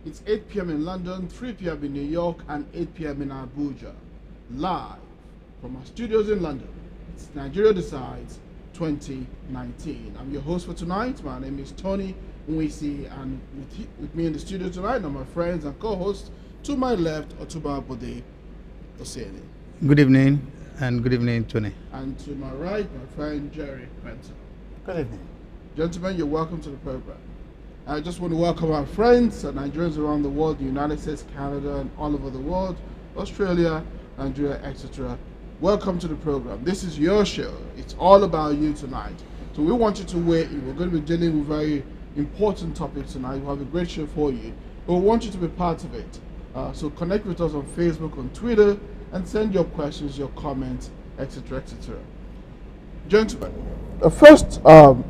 It's 8 p.m. in London, 3 p.m. in New York, and 8 p.m. in Abuja. Live from our studios in London. It's Nigeria Decides 2019. I'm your host for tonight. My name is Tony Nwisi, and with me in the studio tonight are my friends and co-hosts. To my left, Otuba Bode Oseni. Good evening, and good evening, Tony. And to my right, my friend Jerry Benson. Good evening. Gentlemen, you're welcome to the program. I just want to welcome our friends and Nigerians around the world, the United States, Canada, and all over the world, Australia, Nigeria, etc. Welcome to the program. This is your show. It's all about you tonight. So we want you to weigh in. We're going to be dealing with very important topics tonight. We have a great show for you, but we want you to be part of it. So connect with us on Facebook, on Twitter, and send your questions, your comments, etc., etc. Gentlemen, the first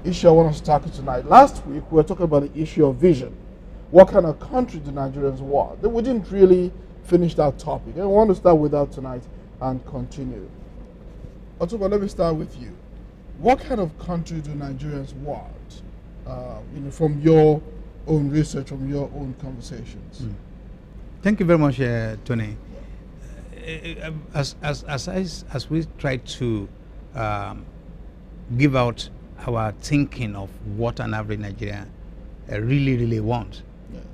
issue I want us to tackle tonight. Last week, we were talking about the issue of vision. What kind of country do Nigerians want? We didn't really finish that topic. I want to start with that tonight and continue. Otuba, let me start with you. What kind of country do Nigerians want? From your own research, from your own conversations. Thank you very much, Tony. As we try to give out our thinking of what an average Nigerian really wants,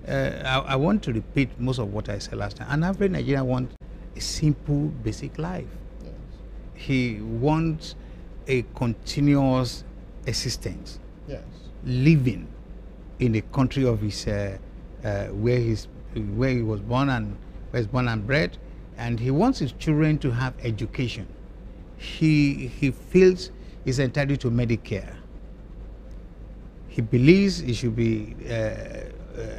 I want to repeat most of what I said last time. An average Nigerian wants a simple, basic life. Yes. He wants a continuous existence, Yes. living in the country of his where he was born and bred, and he wants his children to have education. He feels he's entitled to Medicare. He believes he should be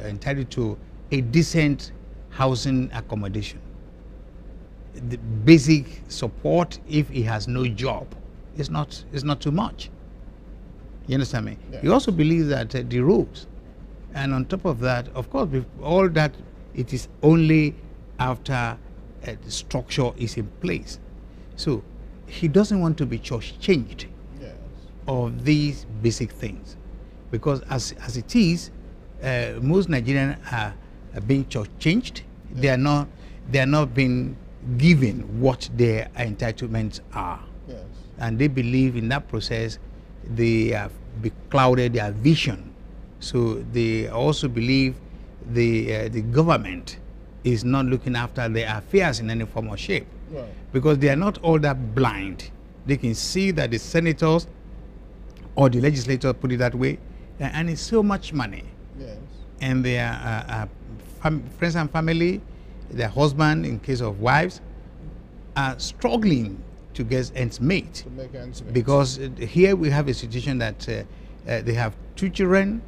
entitled to a decent housing accommodation. The basic support if he has no job is not too much. You understand me? Yes. He also believes that the roads, and on top of that, of course, with all that, it is only after the structure is in place. So he doesn't want to be changed Yes. of these basic things, because as it is, most Nigerians are being changed. Yes. They are not being given what their entitlements are, Yes. and they believe in that process they have beclouded their vision. So they also believe the government is not looking after their affairs in any form or shape, Right. because they are not all that blind. They can see that the senators or the legislators, put it that way, and it's so much money, Yes. and their friends and family, their husband, in case of wives, are struggling to get ends meet. To make ends meet. Because here we have a situation that they have 2 children,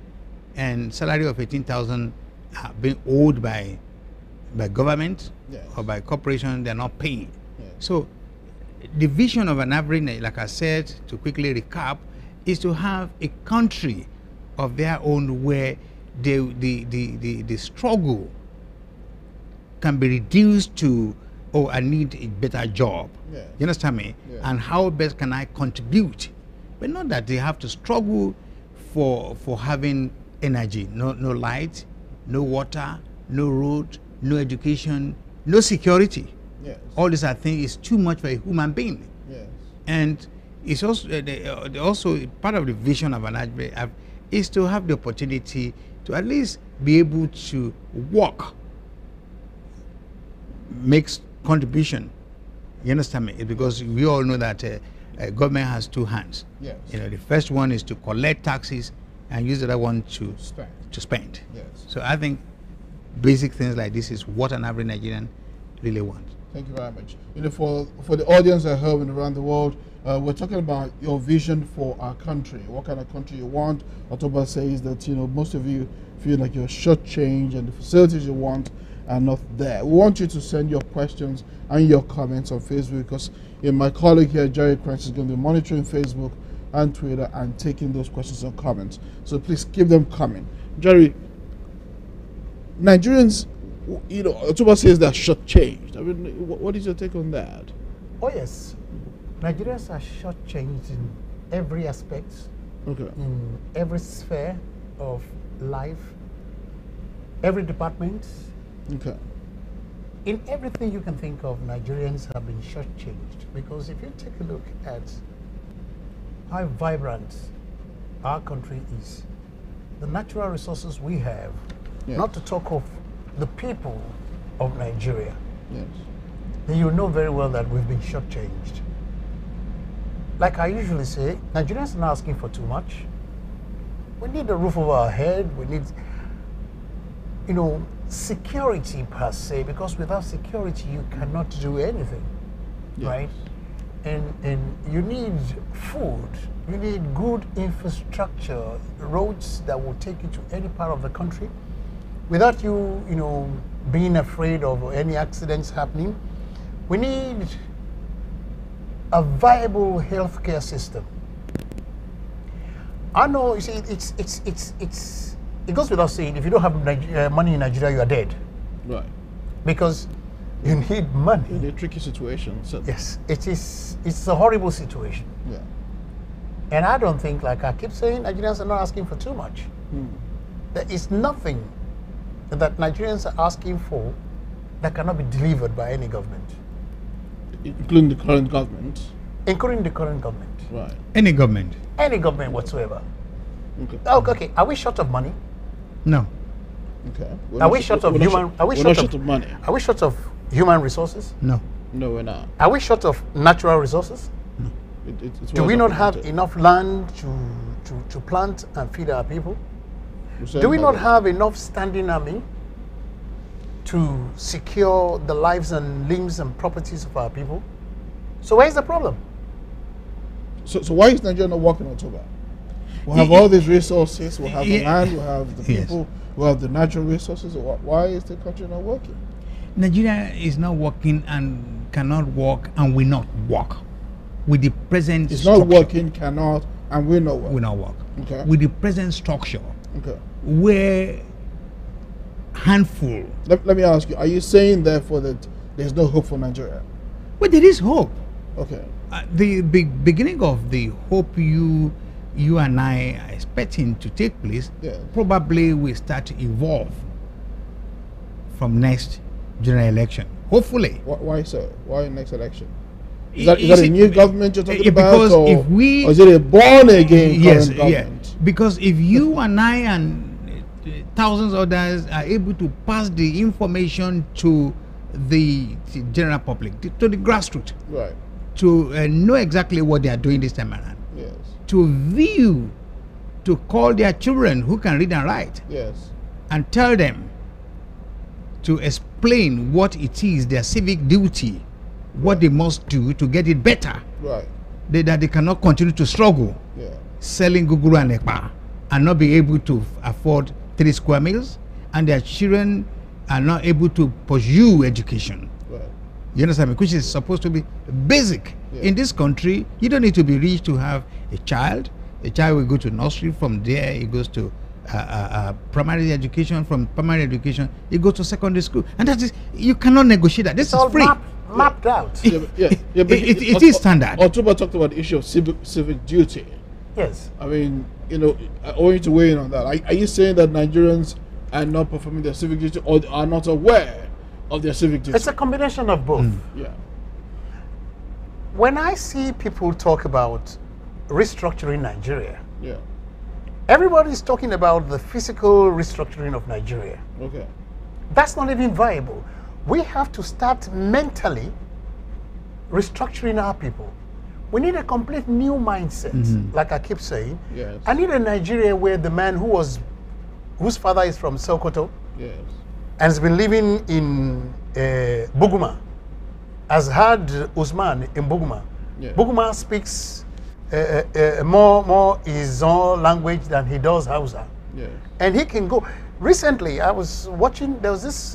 and salary of 18,000 are being owed by government. Yes. Or by corporation. They're not paying. Yes. So the vision of an average, like I said, to quickly recap, is to have a country of their own where the struggle can be reduced to, oh, I need a better job. Yes. You understand me? Yes. And how best can I contribute? But not that they have to struggle for having energy. No light, no water, no road, no education, no security. Yes. All these are things is too much for a human being. Yes. And it's also part of the vision of an average is to have the opportunity to at least be able to work, makes contribution. You understand me? Because we all know that government has 2 hands. Yes. The first one is to collect taxes and use the other one to Spend. spend. Yes. So I think basic things like this is what an average Nigerian really wants. Thank you very much. For the audience at home and around the world, we're talking about your vision for our country. What kind of country you want? Otoba says that most of you feel like you're shortchanged and the facilities you want are not there. We want you to send your questions and your comments on Facebook, because my colleague here, Jerry Prince, is going to be monitoring Facebook and Twitter and taking those questions and comments. So please keep them coming. Jerry, Nigerians, Otuba says they're shortchanged. I mean, what is your take on that? Oh yes, Nigerians are shortchanged in every aspect, Okay. in every sphere of life. every department, Okay. in everything you can think of, Nigerians have been shortchanged. Because if you take a look at how vibrant our country is, the natural resources we have, Yes. not to talk of the people of Nigeria, Yes. then you know very well that we've been shortchanged. Like I usually say, Nigerians are not asking for too much. We need a roof over our head. We need, security per se, because without security you cannot do anything, Yes. right? And you need food. You need good infrastructure, roads that will take you to any part of the country, without you, being afraid of any accidents happening. We need a viable healthcare system. I know, you see, it goes without saying, if you don't have money in Nigeria, you are dead. Right. Because you need money. In a tricky situation. So. Yes, it's a horrible situation. Yeah. And I don't think, like I keep saying, Nigerians are not asking for too much. There is nothing that Nigerians are asking for that cannot be delivered by any government. Including the current government. Including the current government. Right. Any government? Any government whatsoever. Okay. Oh, okay. Are we short of money? No. Okay. Are we short of human? Are we We're not short short of money. Are we short of human resources? No. No, we're not. Are we short of natural resources? It's Do well we not have documented. enough land to plant and feed our people? We're saying Do we about not it. have enough standing army to secure the lives and limbs and properties of our people? So where's the problem? So why is Nigeria not working on October? We have all these resources. We have the Yeah. land. We have the Yes. people. We have the natural resources. Why is the country not working? Nigeria is not working and cannot work and will not work with the present It's not structure. working, cannot, and will not work. Will not work. Okay. With the present structure, Okay. where handful. Let me ask you: are you saying therefore that there's no hope for Nigeria? Well, there is hope. Okay. The beginning of the hope you and I are expecting to take place Yes. probably will start to evolve from next general election. Hopefully. Why so? Why next election? Is You that a see, new government you're talking about, because or, if we, or is it a born again yes, current yeah. government? Because if you and I and thousands of others are able to pass the information to the general public, to the grassroots, Right. to know exactly what they are doing this time around, Yes. to view, to call their children who can read and write, Yes. and tell them to explain what it is, their civic duty, what they must do to get it better, Right. that they cannot continue to struggle Yeah. selling guguru and ekpa and not be able to afford 3 square meals, and their children are not able to pursue education. Right. You understand me? Which is supposed to be basic. Yeah. In this country, you don't need to be rich to have a child. The child will go to nursery. From there, he goes to primary education. From primary education, he goes to secondary school. And that is, you cannot negotiate that. This It's is all free. mapped out. Yeah. But It is standard. October talked about the issue of civic duty. Yes. I mean, I want you to weigh in on that. Are you saying that Nigerians are not performing their civic duty, or are not aware of their civic duty? It's a combination of both. Yeah. When I see people talk about restructuring Nigeria, Yeah. everybody's talking about the physical restructuring of Nigeria. Okay. That's not even viable. We have to start mentally restructuring our people. We need a complete new mindset, like I keep saying. Yes. I need a Nigeria where the man whose father is from Sokoto Yes. and has been living in Buguma has had Usman in Buguma. Yeah. Buguma speaks more his own language than he does Hausa. Yes. And he can go. Recently, I was watching, there was this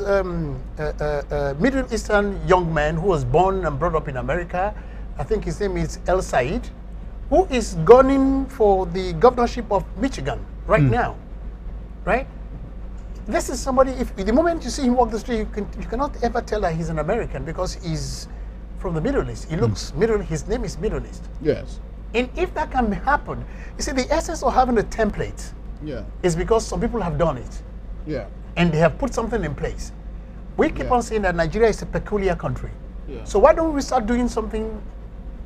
Middle Eastern young man who was born and brought up in America. I think his name is El Said, who is gunning for the governorship of Michigan right now. Right? This is somebody, if the moment you see him walk the street, you cannot ever tell that he's an American because he's from the Middle East. He looks his name is Middle East. Yes. And if that can happen, you see, the essence of having a template Yeah. is because some people have done it. Yeah. and they have put something in place. We keep on saying that Nigeria is a peculiar country. Yeah. So why don't we start doing something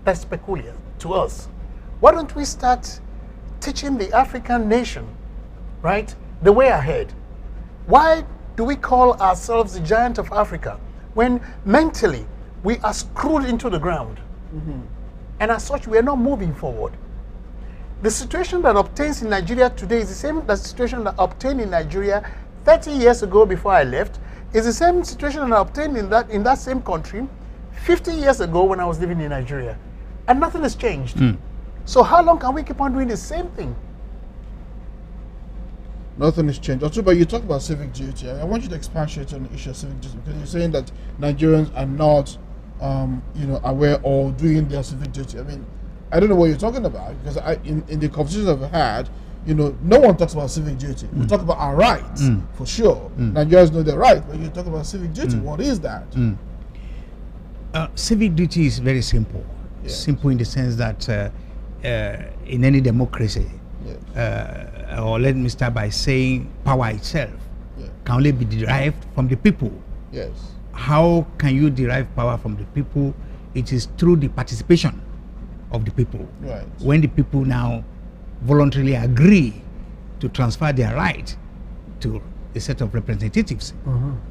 that's peculiar to us? Why don't we start teaching the African nation, right, the way ahead? Why do we call ourselves the giant of Africa when mentally we are screwed into the ground? And as such, we are not moving forward. The situation that obtains in Nigeria today is the same the situation that obtained in Nigeria 30 years ago before I left. Is the same situation that obtained in that same country 50 years ago when I was living in Nigeria. And nothing has changed. So how long can we keep on doing the same thing? Nothing has changed. Otuba, you talk about civic duty. I want you to expatiate on the issue of civic duty, because you're saying that Nigerians are not, aware or doing their civic duty. I mean, I don't know what you're talking about, because in the conversations I've had, no one talks about civic duty. We talk about our rights, for sure. Nigerians know their rights, but you talk about civic duty. What is that? Civic duty is very simple. Yes. Simple in the sense that in any democracy, or let me start by saying power itself can only be derived from the people. Yes. How can you derive power from the people? It is through the participation of the people. Right. When the people now voluntarily agree to transfer their right to a set of representatives.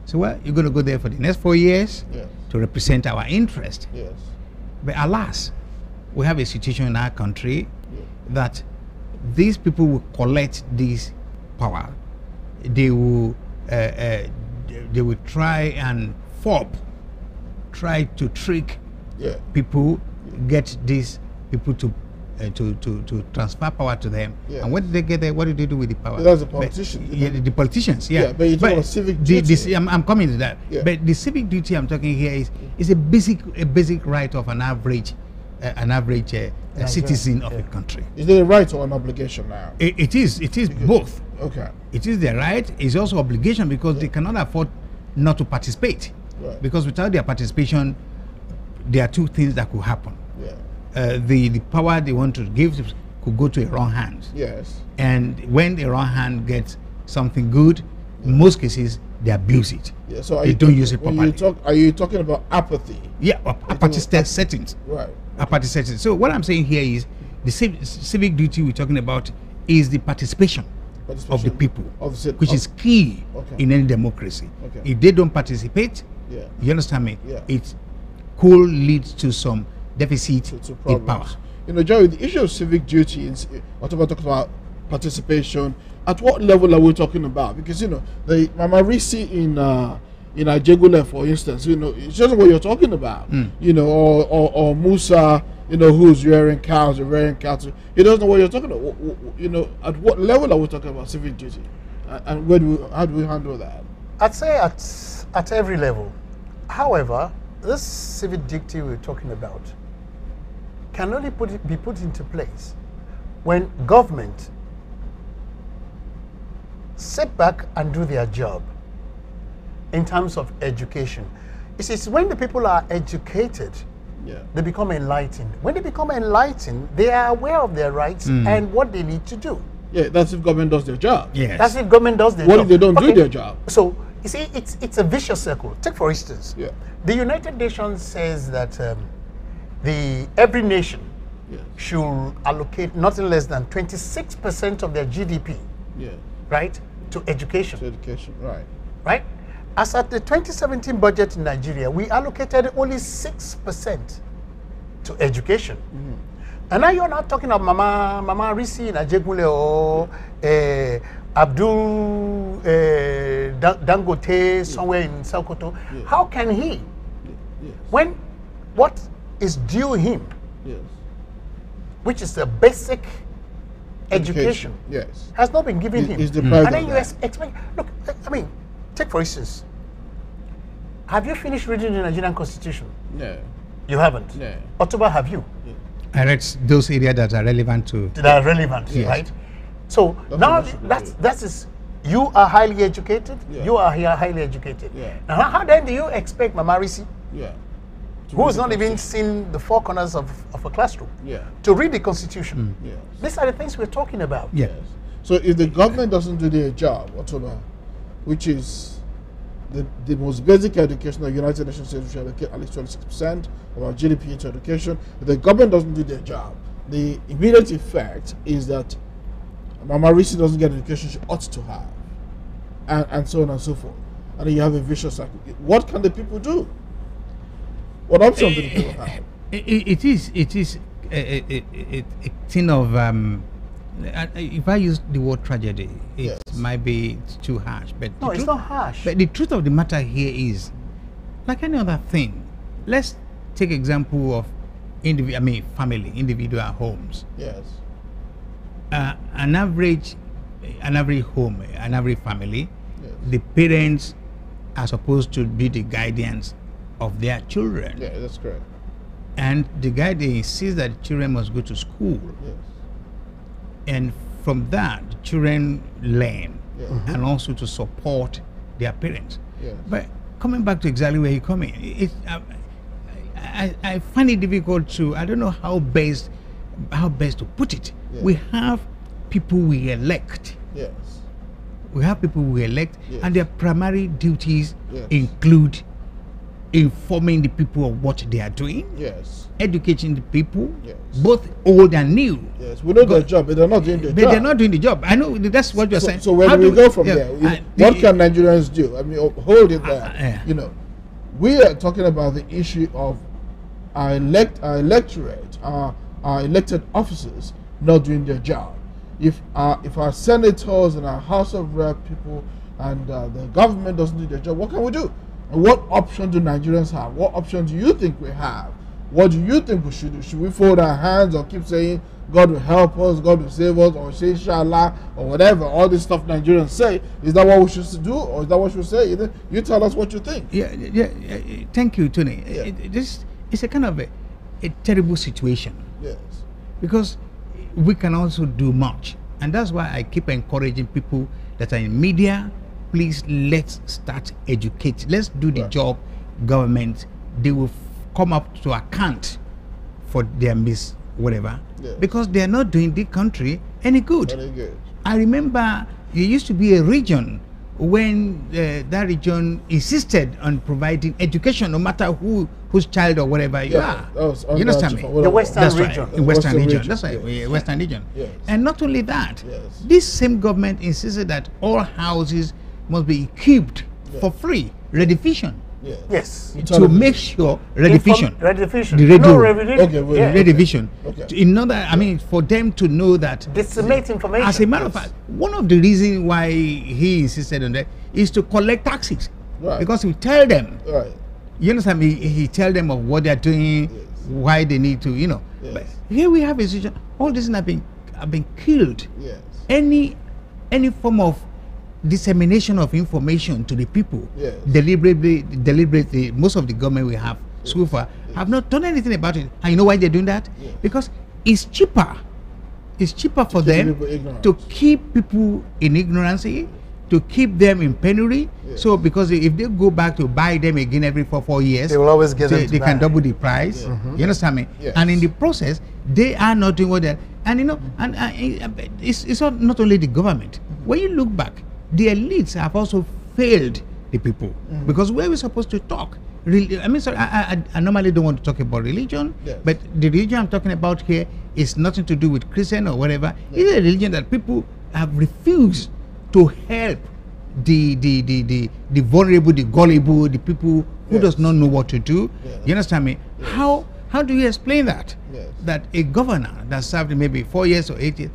So you're going to go there for the next 4 years to represent our interest. Yes. But alas, we have a situation in our country that these people will collect this power. They will try and try to trick people, get these people to transfer power to them. And when they get there, what do they do with the power? But that's the politicians. The politicians. But you talk about civic duty. I'm coming to that. But the civic duty I'm talking here is a basic right of an average citizen of a country. Is it a right or an obligation now? It is both. Okay. It is their right. It's also obligation, because they cannot afford not to participate. Right. Because without their participation, there are two things that could happen. The power they want to give could go to a wrong hand. Yes. And when the wrong hand gets something good, in most cases they abuse it. So they don't use it properly. Are you talking about apathy? Apathy settings. Right. Apathy settings. So what I'm saying here is the civic duty we're talking about is the participation of the people, which is key in any democracy. If they don't participate, you understand me? It could lead to some deficit in power. Jerry, the issue of civic duty is whatever talks about participation. At what level are we talking about? Because the Mama Risi in Ajegule, for instance, it's just what you're talking about. Or Musa, who's rearing cows or rearing cattle. He doesn't know what you're talking about. At what level are we talking about civic duty, and how do we handle that? I'd say at every level. However, this civic duty we're talking about can only be put into place when government sit back and do their job in terms of education. It's when the people are educated, they become enlightened. When they become enlightened, they are aware of their rights and what they need to do. That's if government does their job. That's if government does their job. What if they don't do their job? So, you see, it's a vicious circle. Take, for instance, the United Nations says that every nation should allocate nothing less than 26% of their GDP, right, to education. Right? As at the 2017 budget in Nigeria, we allocated only 6% to education. And now you're not talking of Mama Risi in Ajegule or Abdul Dangote somewhere in Sokoto. How can he, when what is due him, which is a basic education, has not been given him? And then you expect, look, I mean, take for instance, have you finished reading the Nigerian Constitution? No. You haven't? No. Otuba, have you? I read those areas that are relevant to... That are relevant, right? So now that is, you are highly educated, you are here highly educated. Now how then do you expect Mama Risi, who has not even seen the four corners of a classroom, to read the Constitution? Yes. These are the things we're talking about. So if the government doesn't do their job, which is the most basic education the United Nations says we should allocate at least 26% of our GDP to education. If the government doesn't do their job, the immediate effect is that Mama Nwisi doesn't get the education she ought to have, and so on and so forth. And then you have a vicious cycle. What can the people do? What options do the people have? It is a thing of if I use the word tragedy, it might be too harsh, but no, it's not harsh. But the truth of the matter here is, like any other thing, let's take example of family, individual homes. Yes. An average home, an average family, Yes. the parents are supposed to be the guardians of their children. Yeah, that's correct. And the guardian insists that children must go to school. Yes. And from that, children learn Yes. and also to support their parents. Yes. But coming back to exactly where you come in, I find it difficult to, I don't know how best to put it. Yes. We have people we elect. Yes. We have people we elect, Yes. and their primary duties Yes. include informing the people of what they are doing, Yes. educating the people, Yes. both old and new. Yes. We know their job, but they're not doing their But job. they're not doing the job. I know that's what you're saying. So where How do we go from yeah, there? uh, What the- can Nigerians do? I mean, hold it there. yeah. You know, we are talking about the issue of our electorate, our elected officers not doing their job. If our senators and our House of Rep people and the government doesn't do their job, what can we do? And what option do Nigerians have? What option do you think we have? What do you think we should do? Should we fold our hands or keep saying God will help us, God will save us, or say inshallah or whatever? All this stuff Nigerians say, is that what we should do, or is that what we should say? You tell us what you think. Yeah. Thank you, Tony. Yeah. This is a kind of a terrible situation, Yes. because we can also do much, and that's why I keep encouraging people that are in media. Please, let's start educating. Let's do the Right. job. Government, they will come up to account for their whatever, Yes. because they are not doing the country any good. Very good. I remember there used to be a region when that region insisted on providing education, no matter whose child or whatever you Yeah, are. that was You understand me? The Western That's region. right, in Western region. region, That's right, yes. Western region. Yes. And not only that, Yes. this same government insisted that all houses must be equipped for free rediffusion, Yes. Yes. to Television. make sure rediffusion, Rediffusion. the radio, No, rediffusion. Okay, well, Yeah. rediffusion, Okay. in order, I mean, for them to know that. Disseminate information. As a matter of fact, one of the reasons why he insisted on that is to collect taxes, Right. because he tell them, Right. you understand me? He tell them of what they are doing, Yes. why they need to, Yes. But here we have a situation. All these have been killed. Yes. Any form of dissemination of information to the people, Yes. deliberately, most of the government we have so far have not done anything about it. And you know why they're doing that? Yes. Because it's cheaper. It's cheaper for keep them people ignorant. to keep people in ignorancy, to keep them in penury. Yes. So because if they go back to buy them again every 4 years, They will always get them to they can buy. double the price. Yeah. You understand me? Yes. And in the process, they are not doing what they're, and it's not only the government. When you look back, the elites have also failed the people, because where we're supposed to talk. I mean, sorry, I normally don't want to talk about religion, Yes. but the religion I'm talking about here is nothing to do with Christian or whatever. It's a religion that people have refused to help the vulnerable, the gullible, the people who Yes. does not know what to do. Yes. You understand me? Yes. How do you explain that? Yes. That a governor that served maybe 4 years or 8 years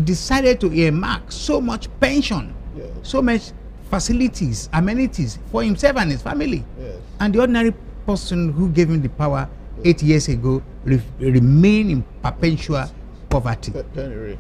decided to earmark so much pension, Yes. so much facilities, amenities for himself and his family, Yes. and the ordinary person who gave him the power 8 years ago remain in perpetual poverty. Penury.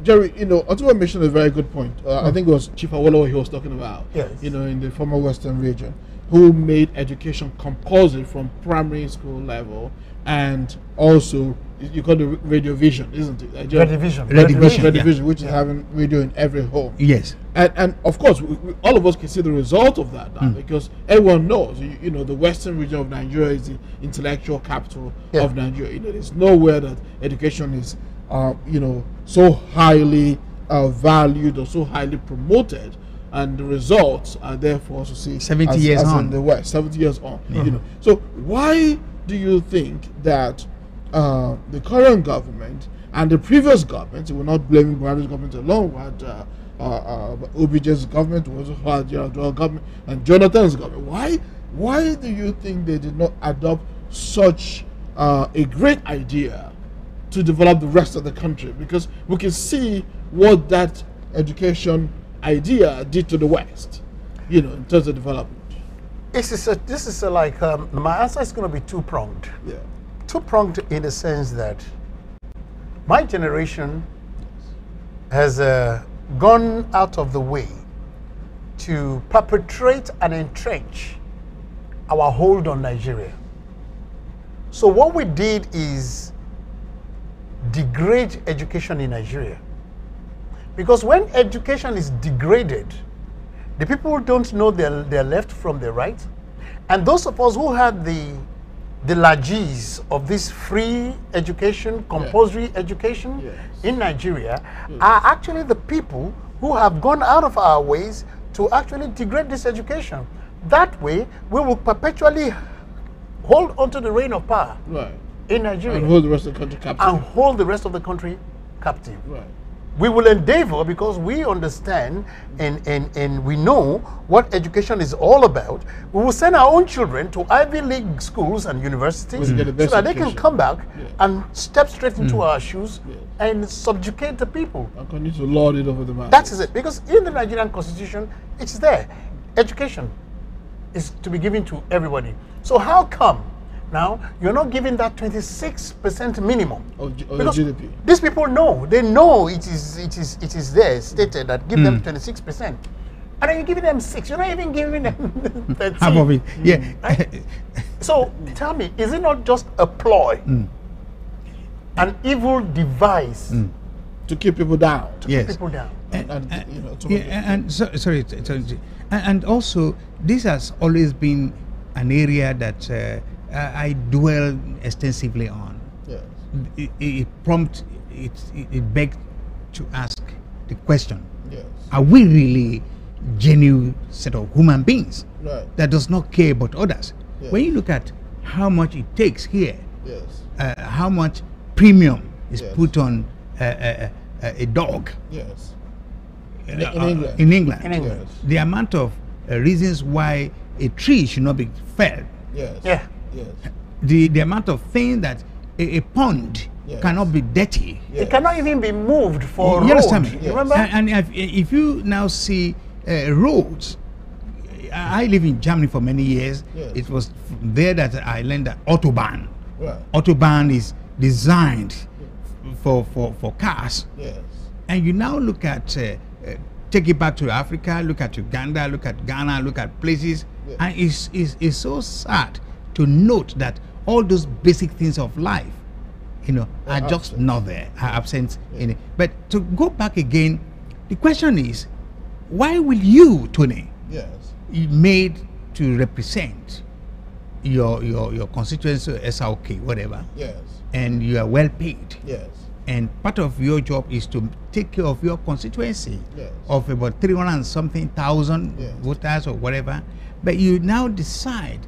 Jerry, Otuwa mentioned a very good point. I think it was Chief Awolowo he was talking about. Yes. In the former Western region, who made education compulsory from primary school level, and also you call it radio vision, isn't it? Redivision. Redivision. Radio Yeah. vision, which is having radio in every home. Yes. And of course, all of us can see the result of that now, because everyone knows, the Western region of Nigeria is the intellectual capital Yeah. of Nigeria. There's nowhere that education is, so highly valued or so highly promoted and the results are there for us to see 70 years as on. in the West, 70 years on. You know, so why do you think that the current government and the previous government, we're not blaming Buhari's government alone, we had OBJ's government, we also had Yar'Adua government, and Jonathan's government. Why do you think they did not adopt such a great idea to develop the rest of the country? Because we can see what that education idea did to the West, you know, in terms of development. This is like, my answer is going to be two-pronged. Yeah. Two-pronged in the sense that my generation has gone out of the way to perpetrate and entrench our hold on Nigeria. So what we did is degrade education in Nigeria. Because when education is degraded, the people don't know their left from their right. And those of us who had the largesse of this free education, compulsory education in Nigeria are actually the people who have gone out of our ways to actually degrade this education. That way, we will perpetually hold onto the reign of power in Nigeria. And hold the rest of the country captive. And hold the rest of the country captive. Right. We will endeavor, because we understand and we know what education is all about. We will send our own children to Ivy League schools and universities so that they can come back and step straight into our shoes and subjugate the people. And continue to lord it over the masses. That is it. Because in the Nigerian constitution, it's there. Education is to be given to everybody. So how come now you're not giving that 26% minimum of GDP? These people know. They know it is there stated that give them 26%. And then you're giving them 6. You're not even giving them 13. Half of it. Yeah. Right? So tell me, is it not just a ploy? An evil device to keep people down. keep people down. And also this has always been an area that I dwell extensively on. Yes. It begs to ask the question: Yes. are we really genuine set of human beings that does not care about others? Yes. When you look at how much it takes here, Yes. how much premium is Yes. put on a dog Yes. in England. England, In England. Yes. the amount of reasons why a tree should not be felled, Yes. Yeah. Yes. the amount of things that a pond Yes. cannot be dirty. Yes. It cannot even be moved for You road. understand me? You Yes. remember? And if you now see roads, I live in Germany for many years. Yes. It was there that I learned that Autobahn. Right. Autobahn is designed for cars. Yes. And you now look at, take it back to Africa, look at Uganda, look at Ghana, look at places, Yes. and it's so sad to note that all those basic things of life, you know, are just absent. not there, are absent in it. But to go back again, the question is, why will you, Tony, Yes. be made to represent your constituency, SRK, whatever, Yes. and you are well paid? Yes. And part of your job is to take care of your constituency Yes. of about 300 and something thousand Yes. voters or whatever. But you now decide,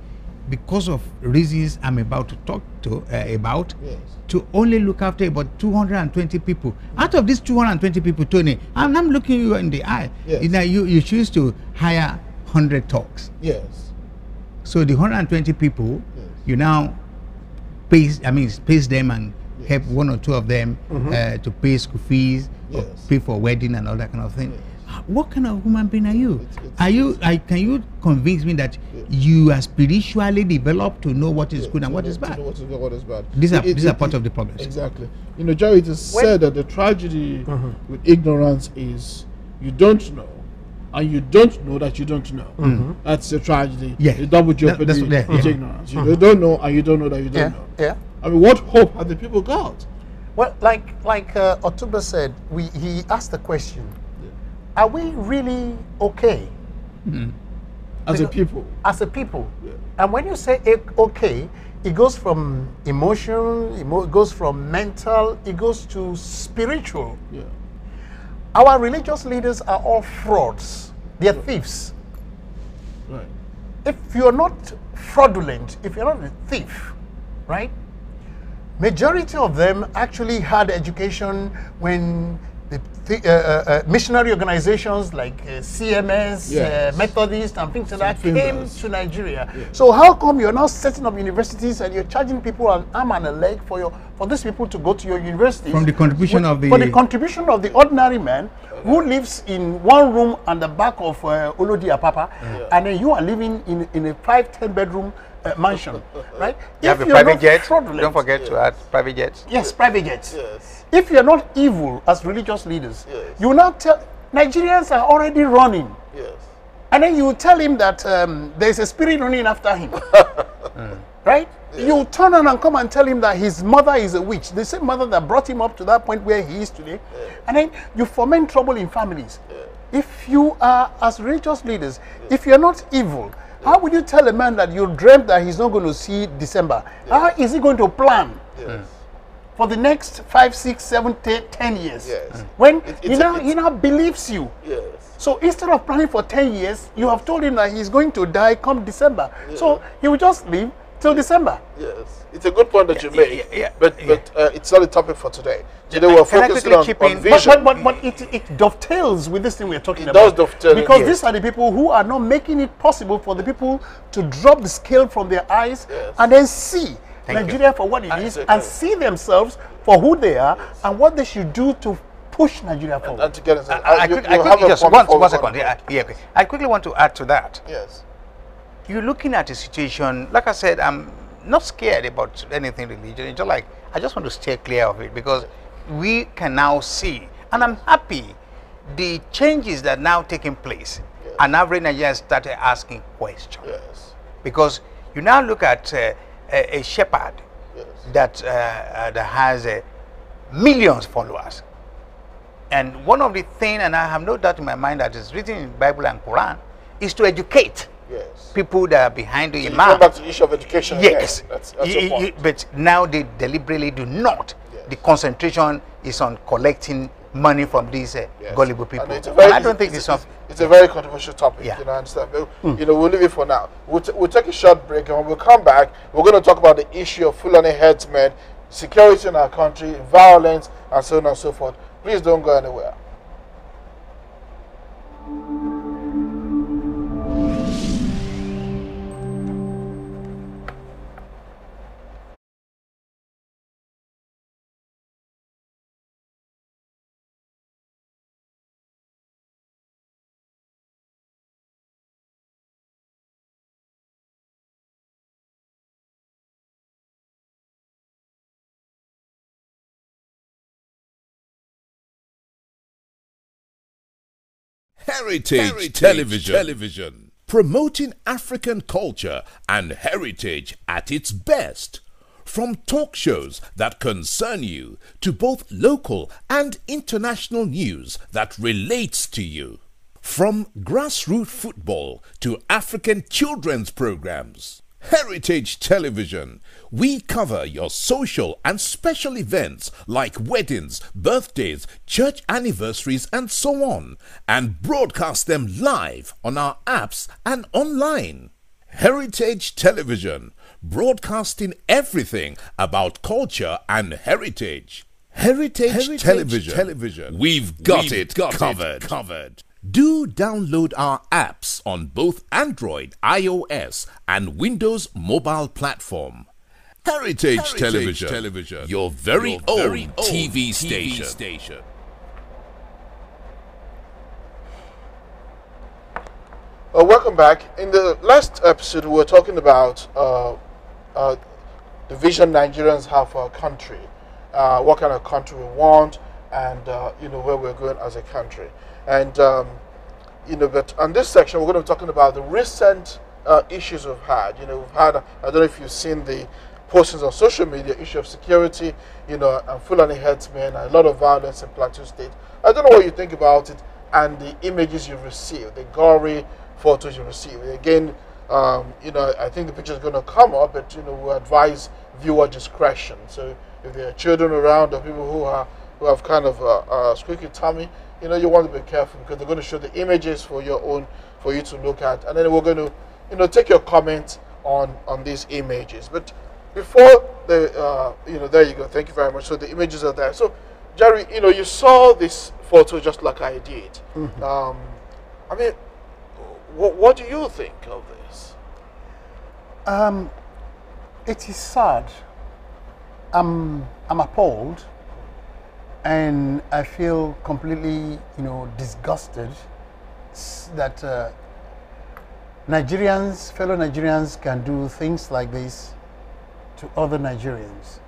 because of reasons I'm about to talk about, Yes. to only look after about 220 people. Out of these 220 people, Tony, I'm looking you in the eye. Yes. You know, you choose to hire 100 talks. Yes. So the 120 people, Yes. you now space them and Yes. help one or two of them to pay school fees, or Yes. pay for wedding and all that kind of thing. Yes. What kind of human being are you? It's- Can you convince me that Yes. you are spiritually developed to know what is good and what is To bad? know what is good and what is bad. These are part of the problems. Exactly. You know, Jerry, it is said that the tragedy with ignorance is you don't know, and you don't know that you don't know. That's the tragedy. Yeah. The double jeopardy That's with ignorance. You don't know, and you don't know that you don't know. Yeah. I mean, what hope have the people got? Well, like Otuba said, he asked the question: are we really okay As a people? as a people? Yeah. And when you say okay, it goes from emotion, it goes from mental, it goes to spiritual. Yeah. Our religious leaders are all frauds. They're thieves. Right. If you're not fraudulent, if you're not a thief, right? Majority of them actually had education when the missionary organizations like CMS, Yes. Methodist, and things like that came Fingers. to Nigeria. Yes. So how come you're now setting up universities and you're charging people an arm and a leg for these people to go to your universities? From the contribution of the... For the contribution of the ordinary man who lives in one room at the back of Olodi Apapa, and then you are living in a 5-10 bedroom mansion, right? You have a you're private not jet. fraudulent- Don't forget to add private jets. Yes, private jets. Yes. If you're not evil as religious leaders, Yes. you will now tell Nigerians are already running, Yes. and then you tell him that there's a spirit running after him, right? You turn on and come and tell him that his mother is a witch, the same mother that brought him up to that point where he is today, and then you foment trouble in families. If you are, as religious leaders, if you're not evil, how would you tell a man that you dreamt that he's not going to see December? How is he going to plan for the next 5, 6, 7, 10 years? Yes. When It's he now believes you. Yes. So instead of planning for 10 years, you have told him that he's going to die come December. So he will just live till December. Yes. It's a good point that you make. yeah, but it's not a topic for today. Today we're Can I focusing quickly on chip in? vision. But it dovetails with this thing we're talking It about. does dovetail, because yes. these are the people who are not making it possible for the people to drop the scale from their eyes Yes. and then see Thank you. Nigeria for what it is Exactly. and see themselves for who they are and what they should do to push Nigeria forward. And to get us, I quickly just one second. Okay. I quickly want to add to that. Yes. You're looking at a situation, like I said, I'm not scared about anything religion. It's just like, I just want to stay clear of it because we can now see, and I'm happy, the changes that are now taking place. Yes. And average Nigerians started asking questions. Yes. Because you now look at a shepherd Yes. that has millions of followers. And one of the things, and I have no doubt in my mind that is written in Bible and Quran, is to educate Yes. people that are behind the You imam. come back to the issue of education. Yes, Again. That's your point. but now they deliberately do not. Yes. The concentration is on collecting money from these Yes. gullible people. And it's a And very- I don't think it's something. It's a very controversial topic. Yeah. You know, I understand. But, you know, we'll leave it for now. We'll take a short break, and when we come back, we're going to talk about the issue of Fulani herdsmen, security in our country, violence, and so on and so forth. Please don't go anywhere. Heritage Television. Promoting African culture and heritage at its best. From talk shows that concern you to both local and international news that relates to you. From grassroots football to African children's programs. Heritage Television. We cover your social and special events like weddings, birthdays, church anniversaries, and so on, and broadcast them live on our apps and online. Heritage Television, broadcasting everything about culture and heritage. Heritage Television. We've got it covered. Do download our apps on both Android, iOS, and Windows mobile platform. Heritage Television, your very own TV station. Welcome back. In the last episode, we were talking about the vision Nigerians have for our country, what kind of country we want, and you know, where we're going as a country. And you know, but on this section, we're going to be talking about the recent issues we've had. You know, we've had, I don't know if you've seen the postings on social media, issue of security, you know, and Fulani herdsmen, a lot of violence in Plateau State. I don't know what you think about it and the images you've received, the gory photos you received. Again, you know, I think the picture is going to come up, but you know, we advise viewer discretion. So if there are children around or people who have kind of a squeaky tummy, you want to be careful because they're going to show the images for you to look at, and then we're going to, take your comment on these images. But before the, there you go. Thank you very much. So the images are there. So, Jerry, you saw this photo just like I did. Mm-hmm. I mean, what do you think of this? It is sad. I'm appalled, and I feel completely, disgusted that fellow Nigerians can do things like this to other Nigerians.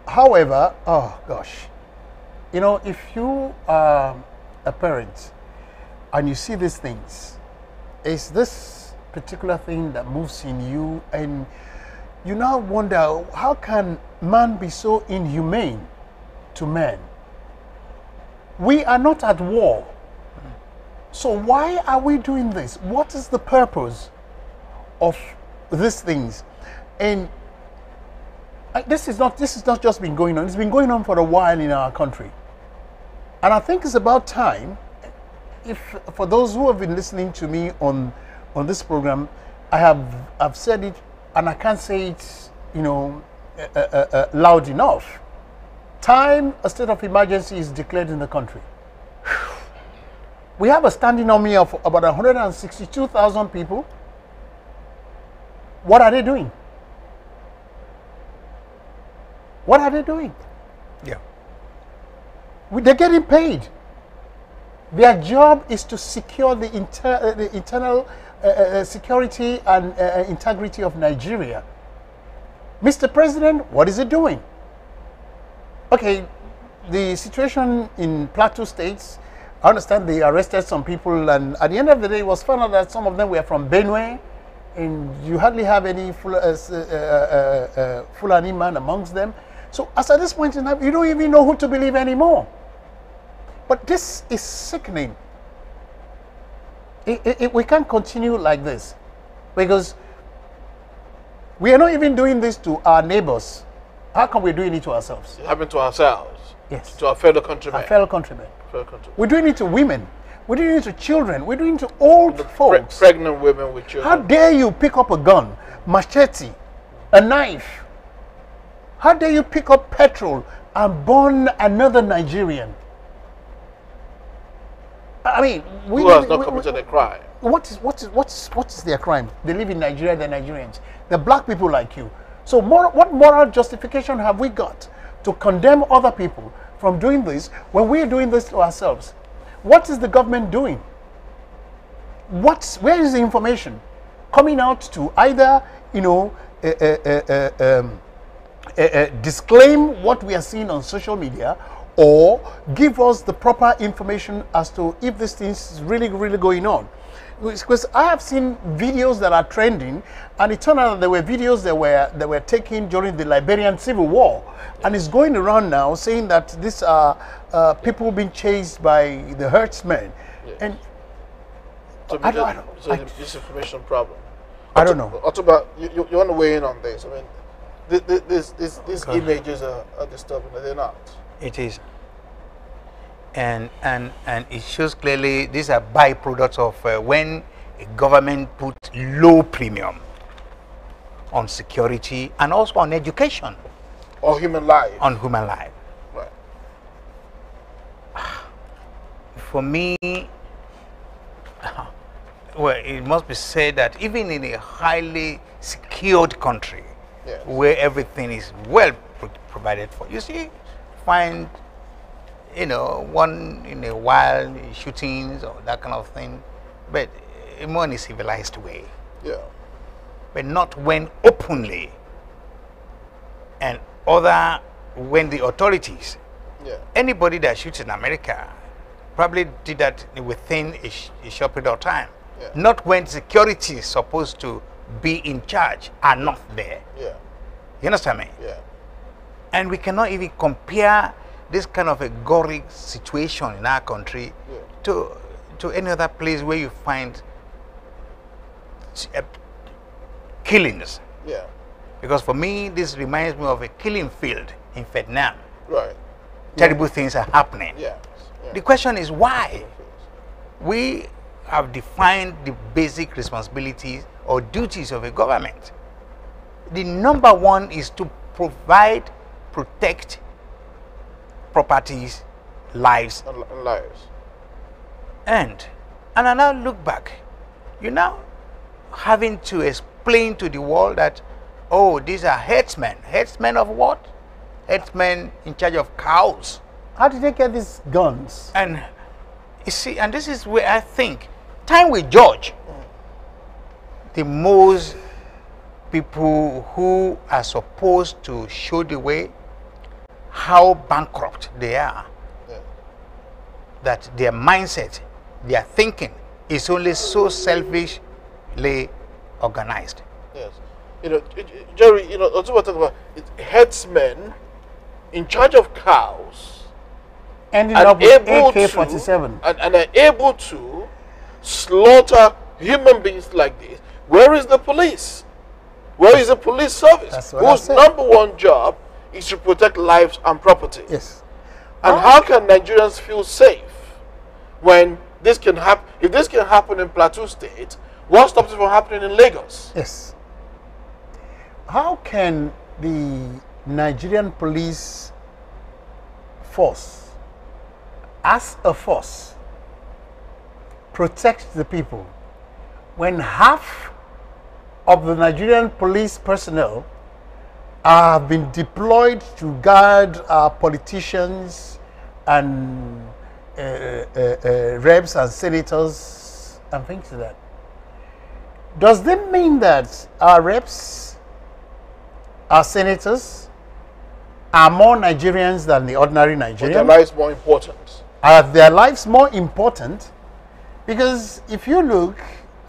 However, oh gosh, if you are a parent and you see these things, it's this particular thing that moves in you, and you now wonder, how can man be so inhumane to man? We are not at war. So why are we doing this? What is the purpose of these things? And this is not just been going on. It's been going on for a while in our country. And I think it's about time, for those who have been listening to me on this program, I've said it, and I can't say it, loud enough. A state of emergency is declared in the country. We have a standing army of about 162,000 people. What are they doing? What are they doing? Yeah. They're getting paid. Their job is to secure the internal security and integrity of Nigeria. Mr. President, what is it doing? Okay, the situation in Plateau States, I understand they arrested some people, and at the end of the day, it was found out that some of them were from Benue, and you hardly have any Fulani man amongst them. So as at this point in time, you don't even know who to believe anymore. But this is sickening. We can't continue like this, because we are not even doing this to our neighbors. How come we're doing it to ourselves? It happened to ourselves. Yes. To our fellow countrymen. Our fellow countrymen. We're doing it to women. We're doing it to children. We're doing it to old folks. Pregnant women with children. How dare you pick up a gun, machete, a knife? How dare you pick up petrol and burn another Nigerian? I mean, who has not committed a crime? What is their crime? They live in Nigeria, they're Nigerians. They're black people like you. So what moral justification have we got to condemn other people from doing this when we're doing this to ourselves? What is the government doing? Where is the information coming out to either, disclaim what we are seeing on social media, or give us the proper information as to if this thing is really, really going on? Because I have seen videos that are trending, and it turned out that there were videos that were taken during the Liberian Civil War, and it's going around now saying that these are people being chased by the herdsmen. Yeah. And So this information problem. I don't know. Otuba, you want to weigh in on this? I mean, these images are disturbing, are they not? It is. And it shows clearly these are byproducts of when a government puts low premium on security and also on education. Or human life. On human life. Right. For me, well, it must be said that even in a highly secured country, yes, where everything is well provided for, you see, find one in a wild shootings or that kind of thing, but more in a civilized way. Yeah. But not when openly, and when the authorities, yeah, anybody that shoots in America probably did that within a short period of time. Yeah. Not when security is supposed to be in charge are not there. Yeah. You understand me? Yeah. And we cannot even compare this kind of a gory situation in our country, yeah, to any other place where you find killings. Yeah. Because for me, this reminds me of a killing field in Vietnam. Right. Terrible things are happening. Yeah. The question is why? We have defined the basic responsibilities or duties of a government. The number one is to provide, protect properties, lives. And lives. And I now look back, you now having to explain to the world that, oh, these are headsmen. Headsmen of what? Headsmen in charge of cows. How did they get these guns? And you see, and this is where I think time will judge the most people who are supposed to show the way how bankrupt they are. Yeah. That their mindset, their thinking is only so selfishly organized. Yes. You know, Jerry, you know, that's what we're talking about. It's headsmen in charge of cows. Ending And up with able AK-47. and are able to slaughter human beings like this. Where is the police? Where is the police service? That's what I Whose said. number one job is to protect lives and property. Yes. And how can Nigerians feel safe when this can happen? If this can happen in Plateau State, what stops it from happening in Lagos? Yes. How can the Nigerian police force, as a force, protect the people when half of the Nigerian police personnel have been deployed to guard our politicians and reps and senators and things like that? Does that mean that our reps, our senators, are more Nigerians than the ordinary But Nigerian? their lives more important. Are their lives more important? Because if you look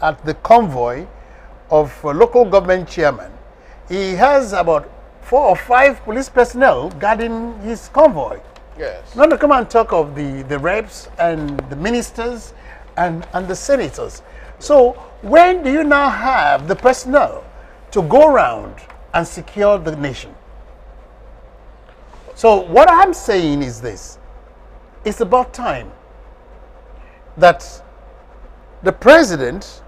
at the convoy of a local government chairman, he has about 4 or 5 police personnel guarding his convoy. Yes. Not to come and talk of the reps and the ministers and the senators. So when do you now have the personnel to go around and secure the nation? So what I'm saying is this. It's about time that the president,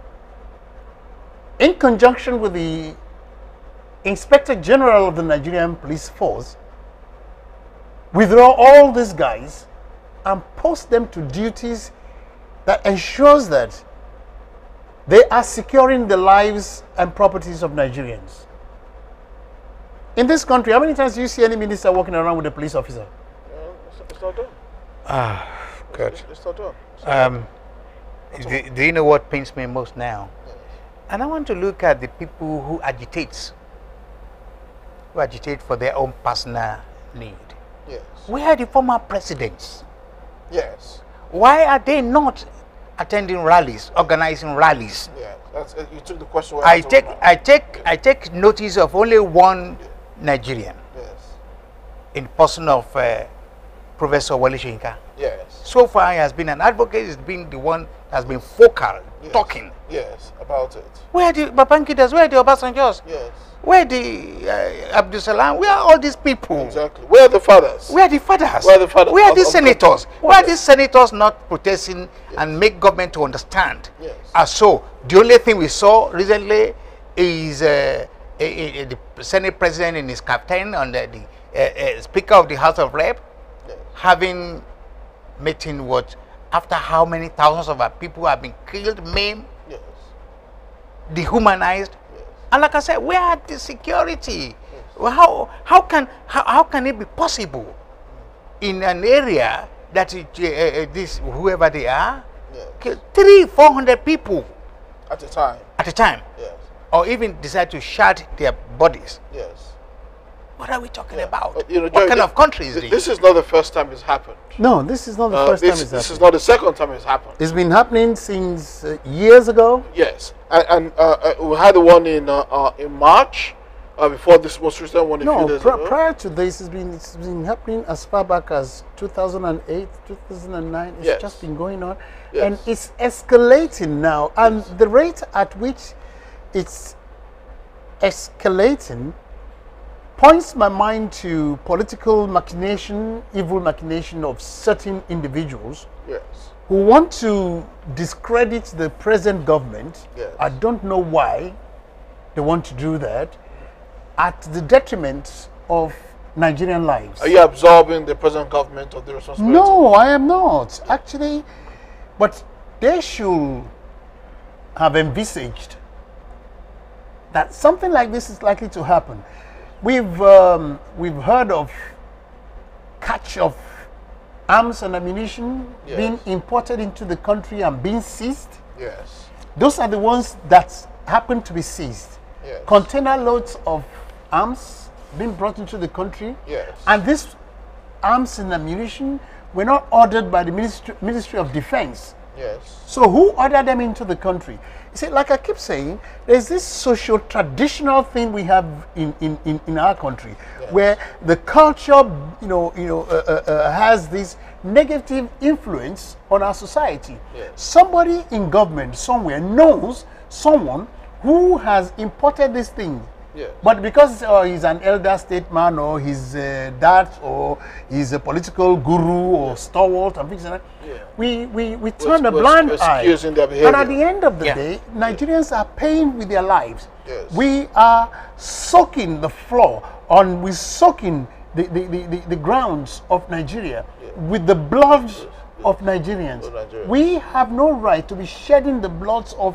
in conjunction with the Inspector General of the Nigerian Police Force, withdraw all these guys and post them to duties that ensures that they are securing the lives and properties of Nigerians. In this country, how many times do you see any minister walking around with a police officer? It's not done. Good. It's not done. Do you know what pains me most now? And I want to look at the people who agitate for their own personal need. Yes. Where are the former presidents? Yes. Why are they not attending rallies, organizing rallies? Yes. That's it. You took the question. Where I take notice of only one Nigerian, Yes. in person of Professor Wale Soyinka. Yes. So far, he has been an advocate. He's been the one that has been vocal, Yes. talking. Yes. About it. Where are the Babangidas? Where are the Obasanjos? Yes. Where are the Abdul Salam? Where are all these people? Exactly. Where are the fathers? Where are the fathers? Where are the fathers Where are of- these of- senators? Why are these senators not protesting and make government to understand? Yes. So the only thing we saw recently is the Senate president in his captain and the Speaker of the House of Rep Yes. having meeting what after how many thousands of our people have been killed, maimed, Yes. dehumanized. Yes. And like I said, where are the security? Well, how can it be possible in an area that this whoever they are Yes. kill 300-400 people At a time. at a time, Yes. or even decide to shard their bodies? Yes. What are we talking Yeah. about? But, you know, What Jerry, kind of country is this? This is not the first time it's happened. No, this is not the first time it's This happening. is not the second time it's happened. It's been happening since years ago. Yes, and we had the one in March, before this most recent one a few No, days ago. prior to this, it's been happening as far back as 2008, 2009. It's Yes. just been going on, Yes. and it's escalating now. And the rate at which it's escalating points my mind to political machination, evil machination of certain individuals Yes. who want to discredit the present government. Yes. I don't know why they want to do that, at the detriment of Nigerian lives. Are you absorbing the present government of the responsibility? No, I am not. Actually, but they should have envisaged that something like this is likely to happen. We've heard of catch of arms and ammunition Yes. being imported into the country and being seized. Yes. Those are the ones that happen to be seized. Yes. Container loads of arms being brought into the country. Yes. And these arms and ammunition were not ordered by the Ministry of Defense. Yes. So who ordered them into the country? You see, like I keep saying, there's this social traditional thing we have in our country, Yes. where the culture, has this negative influence on our society. Yes. Somebody in government somewhere knows someone who has imported this thing. Yes. But because he's an elder statesman, or he's dad, or he's a political guru or stalwart and things like that, Yeah. we turn a blind eye. Excusing their And at behavior. the end of the Yeah. day, Nigerians are paying with their lives. Yes. We are soaking the floor, we're soaking the grounds of Nigeria with the blood of Nigerians. Of Nigerians. We have no right to be shedding the bloods of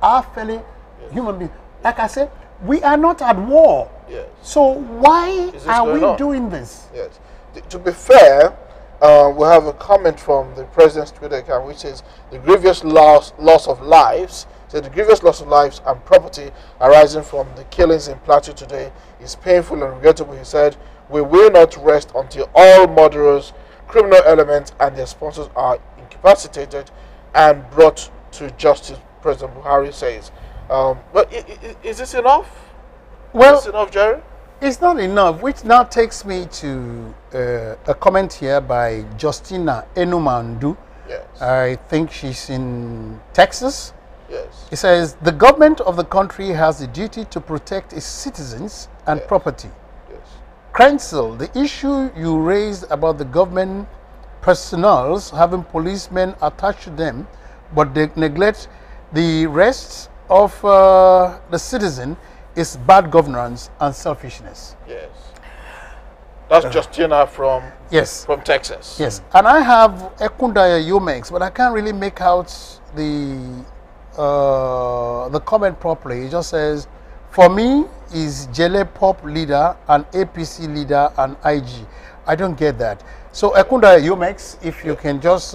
our fellow human beings. Like I said, we are not at war. Yes. So why this are we going on? doing this? Yes. To be fair, we have a comment from the president's Twitter account which says the grievous loss of lives. So the grievous loss of lives and property arising from the killings in Plateau today is painful and regrettable. He said, "We will not rest until all murderers, criminal elements, and their sponsors are incapacitated and brought to justice." President Buhari says. But is this enough? Well, Is this enough, Jerry? it's not enough, which now takes me to a comment here by Justina Enumandu. Yes. I think she's in Texas. Yes. It says, the government of the country has the duty to protect its citizens and Yes. property. Yes. Cransell, the issue you raised about the government personnel having policemen attached to them, but they neglect the rest of the citizen, is bad governance and selfishness. Yes. That's Justina from Yes. Texas. Yes, and I have Ekundaya Yumex, but I can't really make out the comment properly. It just says, for me, is Jele Pop leader and APC leader and IG. I don't get that. So Ekundaya Yumex, if you can just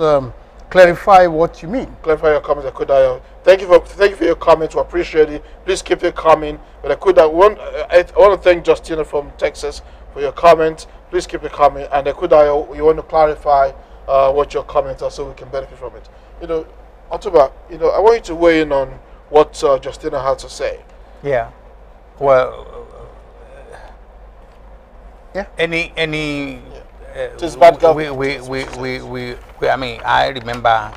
clarify what you mean. Clarify your comments, Akudayo. Thank you for your comments. We appreciate it. Please keep it coming. But I want to thank Justina from Texas for your comments. Please keep it coming. And Akudayo, you want to clarify what your comments are so we can benefit from it. Otuba, I want you to weigh in on what Justina had to say. Yeah. Well, Yeah. any It is bad government. I mean, I remember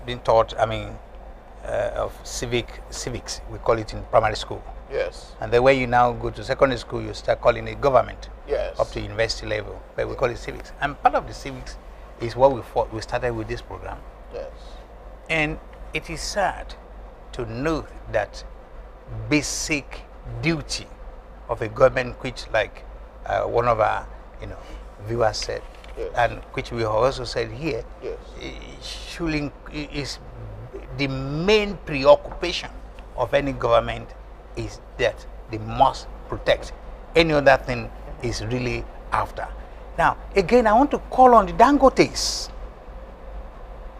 being taught, of civics, we call it in primary school. Yes. And the way you now go to secondary school, you start calling it government. Yes. Up to university level, but we call it civics. And part of the civics is what we started with this program. Yes. And it is sad to note that basic duty of a government, which like one of our viewers said, Yes. and which we also said here, Yes. is the main preoccupation of any government is that they must protect. Any other thing is really after. Now, again, I want to call on the Dangotes.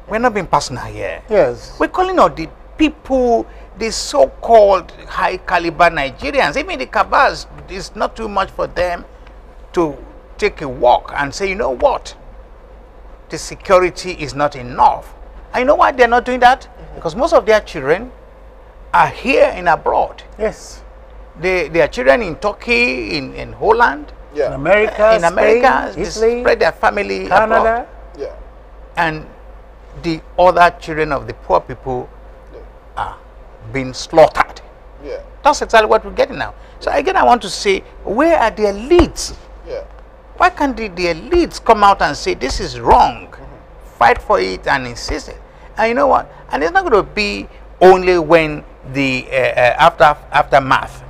We're not being personal here. Yes. We're calling on the people, the so-called high caliber Nigerians. Even the cabals, it's not too much for them to take a walk and say, you know what? The security is not enough. I know why they're not doing that? Because most of their children are here and abroad. Yes. Their children in Turkey, in Holland, Yeah. In America, in America, Spain, they Italy, spread their family Canada. abroad. Yeah. And the other children of the poor people are being slaughtered Yeah. That's exactly what we're getting now. So again, I want to say, where are the elites? Yeah. Why can't the elites come out and say this is wrong, fight for it and insist it? And you know what? And it's not going to be only when the aftermath,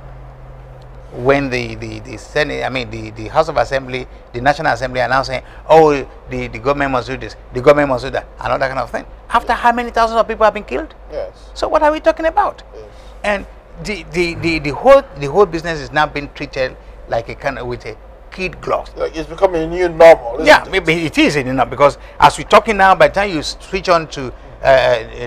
when the Senate, I mean the House of Assembly, the National Assembly are now saying, oh, the government must do this, the government must do that, and all that kind of thing. After how many thousands of people have been killed? Yes. So what are we talking about? Yes. And the whole business is now being treated like a kind of with a kid gloves. Like it's becoming a new normal. Isn't it? Maybe it is enough, because as we're talking now, by the time you switch on to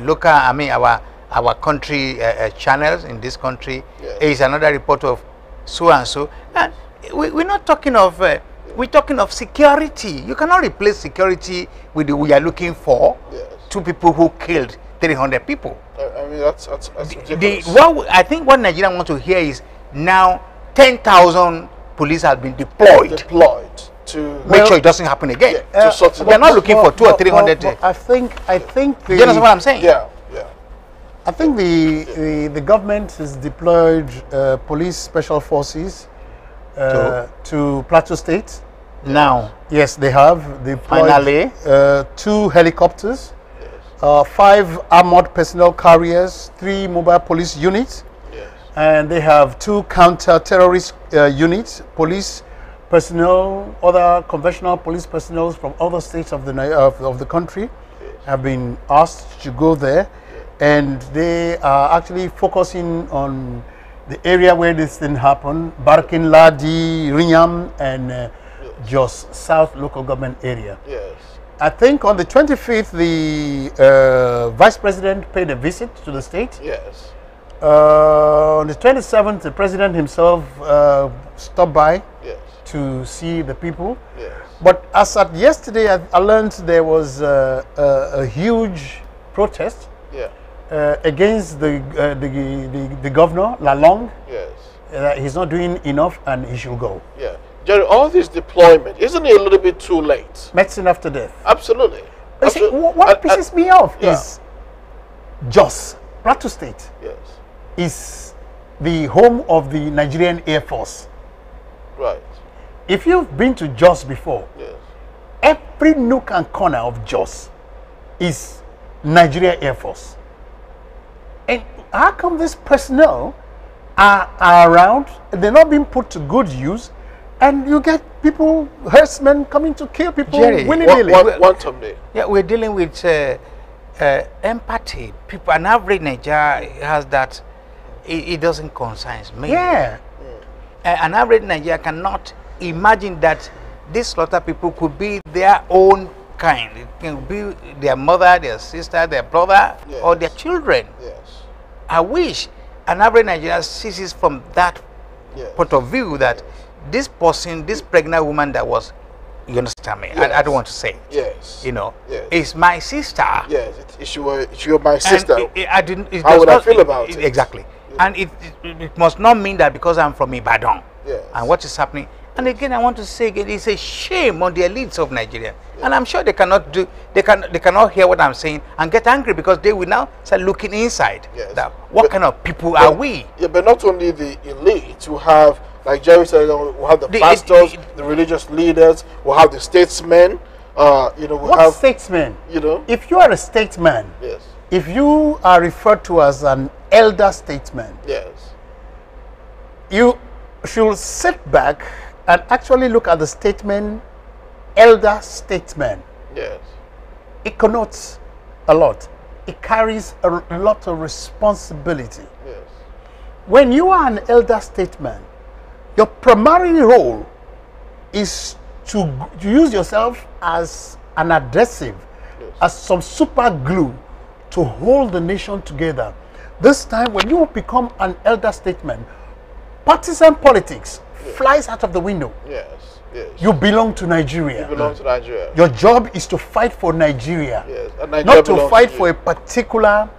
local, I mean our country channels in this country, Yes. is another report of so and so, and we're not talking of we're talking of security. You cannot replace security with the we are looking for. Yes. 2 people who killed 300 people. I mean that's ridiculous. I think what Nigeria want to hear is now 10,000 police have been deployed. To Make sure it doesn't happen again. Yeah, to sort it We're out. not looking for 200 or 300. Well, I think You understand what I'm saying? Yeah. Yeah. I think the government has deployed police special forces to Plateau State. Now, Yes, they have. They Finally. 2 helicopters, 5 armored personnel carriers, 3 mobile police units, Yes. and they have 2 counter-terrorist units, police personnel, other conventional police personnel from other states of the country have been asked to go there, and they are actually focusing on the area where this thing happened, Barkin, Ladi, Rinyam, and Jos South local government area. Yes. I think on the 25th, the vice president paid a visit to the state. Yes. On the 27th, the president himself stopped by Yes. to see the people. Yes. But as at yesterday, I learned there was a huge protest Yeah. against the governor, Lalong. Yes. He's not doing enough and he should go. Yeah. Jerry, all this deployment, isn't it a little bit too late? Medicine after death. Absolutely. You see, Absolutely. what pisses me off yeah. is Jos, Plateau State, Yes. is the home of the Nigerian Air Force. Right. If you've been to Jos before, Yes. every nook and corner of Jos is Nigeria Air Force. And how come this personnel are around, they're not being put to good use, and you get people, herdsmen coming to kill people Jerry, willy-nilly? One Sunday. yeah, we're dealing with empathy. People, an average Nigeria has that. It doesn't concern me. Yeah. An average Nigeria cannot imagine that these slaughter people could be their own kind. It can be their mother, their sister, their brother, Yes. or their children. Yes. I wish an average Nigerian sees it from that Yes. point of view, that this person, this pregnant woman that was, you understand me? I don't want to say it. Yes. You know, Yes. is my sister. Yes. If you were my sister, And I didn't. It how does would I not- feel about it? Exactly. And it must not mean that because I'm from Ibadan. Yes. And what is happening. And again, I want to say again, it's a shame on the elites of Nigeria. And I'm sure they cannot hear what I'm saying and get angry, because they will now start looking inside. Yes. That what kind of people are we? Yeah, but not only the elite who have, like Jerry said, we'll have the pastors, the religious leaders, we'll have the statesmen. We'll What have statesman? If If you are a statesman, yes, if you are referred to as an elder statesman, yes, you should sit back and actually look at the statement, elder statesman. yes, It connotes a lot. It carries a lot of responsibility. yes, When you are an elder statesman, your primary role is to use yourself as an adhesive, as some super glue to hold the nation together. This time, when you become an elder statesman, partisan politics flies out of the window. yes, yes. You belong to Nigeria. You belong to Nigeria. Your job is to fight for Nigeria, Yes, and Nigeria not to belongs fight to for you. a particular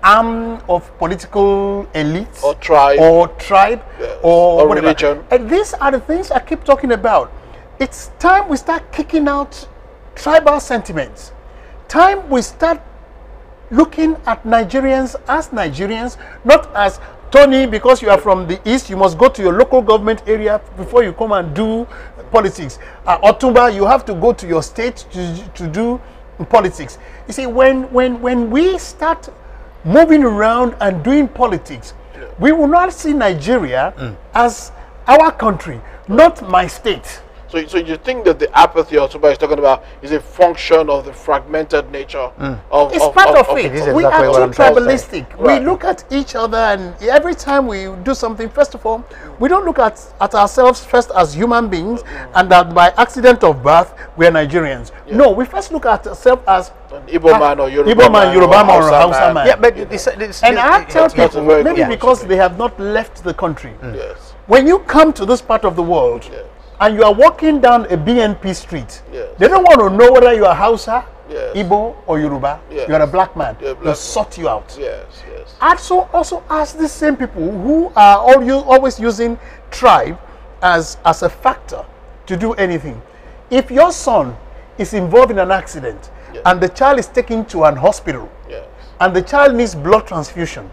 arm of political elite Or tribe. Yes, or or whatever. religion. And these are the things I keep talking about. It's time we start kicking out tribal sentiments. Time we start looking at Nigerians, not as Tony, because you are from the east, you must go to your local government area before you come and do politics. Otumba, you have to go to your state to do politics. You see, when we start moving around and doing politics, we will not see Nigeria as our country, not my state. So you think that the apathy Otumba is talking about is a function of the fragmented nature of It's part of it. It is We exactly are what too I'm trying to say. tribalistic. Right. We look at each other, and every time we do something, first of all, we don't look at ourselves first as human beings, and that by accident of birth we are Nigerians. No, we first look at ourselves as an Igbo man or Yoruba Igbo man, Yoruba man, or Hausa man. Yeah, but And I tell that's a people, very maybe good because point. they have not left the country. Yes. When you come to this part of the world, Yes. and you are walking down a BNP street, Yes. they don't want to know whether you are Hausa, Yes. Igbo, or Yoruba. Yes. You are a black man. You're a black They'll man. sort you out. Yes. Yes. Also ask the same people who are always using tribe as a factor to do anything. If your son is involved in an accident, Yes. and the child is taken to an hospital, Yes. and the child needs blood transfusion,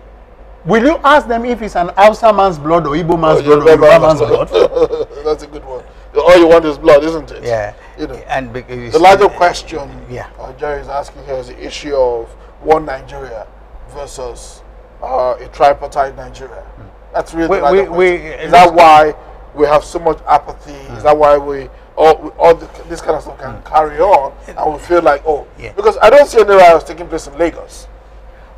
will you ask them if it's an Hausa man's blood or Igbo man's blood or Yoruba man's blood? That's a good one. All you want is blood, isn't it? Yeah. You know. And because The larger question Yeah. Jerry is asking here is the issue of one Nigeria versus a tripartite Nigeria. That's really the larger question. Is that why we have so much apathy? Is that why this kind of stuff can carry on and we feel like, Yeah. because I don't see any riots taking place in Lagos.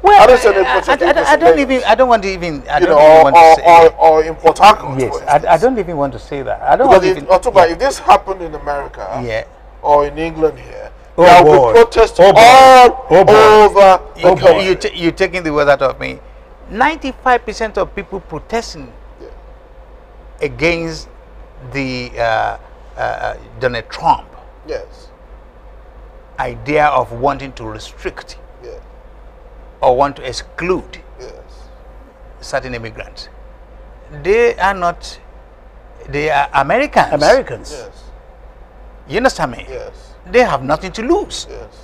well, I don't see any protests taking place I in don't Lagos. even. I don't want to even. I You don't know, even want to say. or in Port Harcourt. Yes, for I instance. don't even want to say that. I don't Because want to even. Otumba, if this happened in America Yeah. or in England here, Oh, there will boy. be protests Oh, boy. all Oh, boy. over the country. You're taking the word out of me. 95% of people protesting against the Donald Trump Yes. idea of wanting to restrict Yes. or want to exclude Yes. certain immigrants. They are not. They are Americans. Americans. Yes. You understand me? Yes. They have nothing to lose. Yes.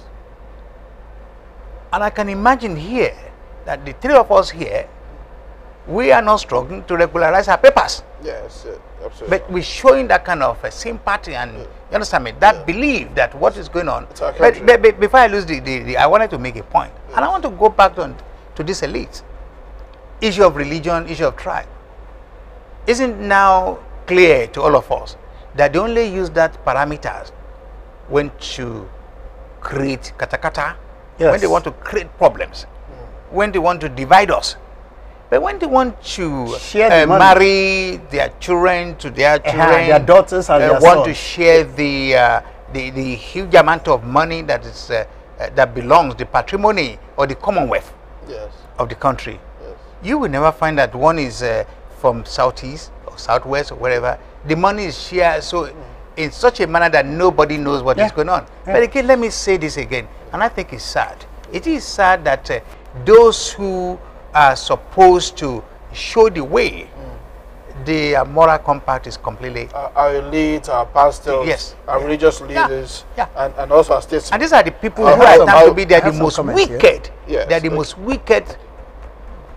And I can imagine here that the three of us here, we are not struggling to regularize our papers. Yes. Absolutely. But we're showing that kind of sympathy and, you understand me, that belief that what is going on. It's our But, country. but before I lose I wanted to make a point. And I want to go back to this elite. Issue of religion, issue of tribe. Isn't now clear to all of us that they only use that parameters when to create katakata, Yes. when they want to create problems, when they want to divide us. But when they want to Share the money. marry their children to their children, their daughters and their want to sons. share the huge amount of money that is that belongs, the patrimony or the commonwealth Yes. of the country, Yes. you will never find that one is from southeast or southwest or wherever. The money is shared so in such a manner that nobody knows what is going on. But again, let me say this again, and I think it's sad. It is sad that those who are supposed to show the way, the moral compact is completely. Our elite, our pastors, Yes. our religious leaders, Yeah. And also our statesmen. And these are the people I who have I some- tend to be. They I are the have some most comments here. wicked. Yes. They are the most wicked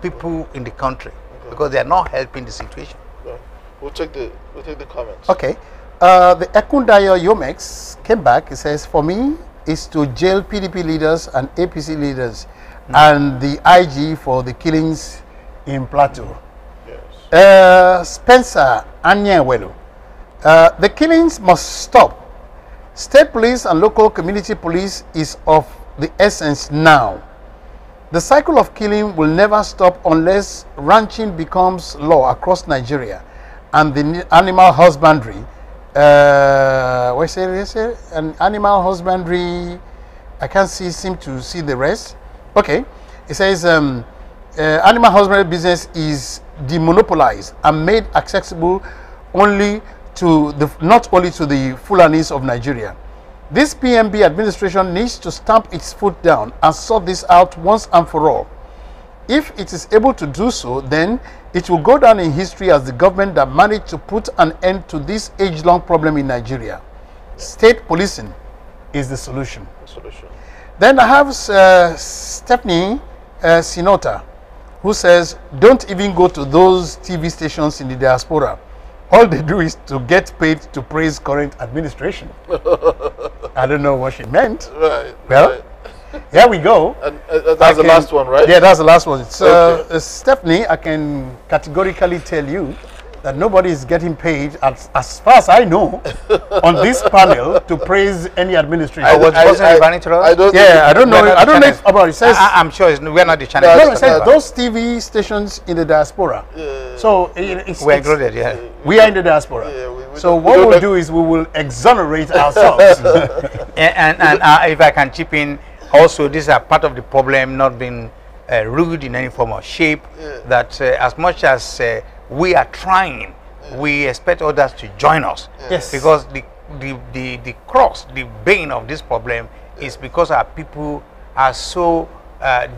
people in the country because they are not helping the situation. We'll take the comments. Okay. The Ekundayo Yomex came back. He says, for me, is to jail PDP leaders and APC leaders and the IG for the killings in Plateau. Yes. Spencer Anyewelu. The killings must stop. State police and local community police is of the essence now. The cycle of killing will never stop unless ranching becomes law across Nigeria and the animal husbandry. An animal husbandry. I can't seem to see the rest. Okay, it says animal husbandry business is demonopolized and made accessible only to not only to the Fulanis of Nigeria. This PMB administration needs to stamp its foot down and sort this out once and for all. If it is able to do so, then it will go down in history as the government that managed to put an end to this age-long problem in Nigeria. State policing is the solution. Solution. Then I have Stephanie Sinota. who says, don't even go to those TV stations in the diaspora. All they do is to get paid to praise current administration. I don't know what she meant. Right. Well, right. here we go. And that's the last one, right? Yeah, that's the last one. So, Okay. Stephanie, I can categorically tell you that nobody is getting paid, as far as I know, on this panel to praise any administration. I don't Yeah, I don't know. I don't know if about it says. I'm sure we're not the channel. No, it says those TV stations in the diaspora. So we're included. Yeah. We are in the diaspora. Yeah, so what we'll do is we will exonerate ourselves. and if I can chip in, also these are part of the problem, not being rude in any form or shape. That as much as we are trying, we expect others to join us. Yes. Because the cross, the bane of this problem is because our people are so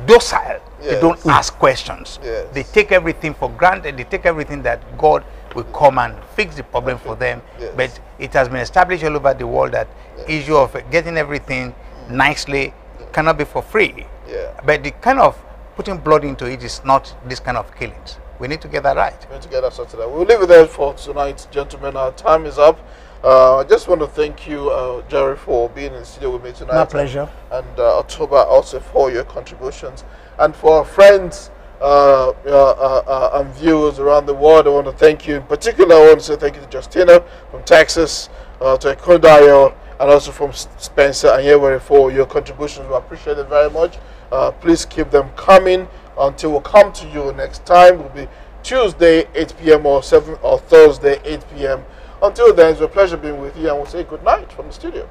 docile. They don't ask questions. They take everything for granted. They take everything that God will come and fix the problem for them. But it has been established all over the world that issue of getting everything nicely cannot be for free. But the kind of putting blood into it is not this kind of killings. We need to get that right. We need to get that sorted out. We'll leave it there for tonight, gentlemen. Our time is up. I just want to thank you, Jerry, for being in the studio with me tonight. My pleasure. And October also for your contributions. And for our friends and viewers around the world, I want to thank you. In particular, I want to say thank you to Justina from Texas, to Ekundayo, and also from Spencer and Yewere for your contributions. We appreciate it very much. Please keep them coming until we'll come to you next time. It will be Tuesday 8 p.m. or Thursday 8 p.m. Until then, it's a pleasure being with you, and we'll say good night from the studio.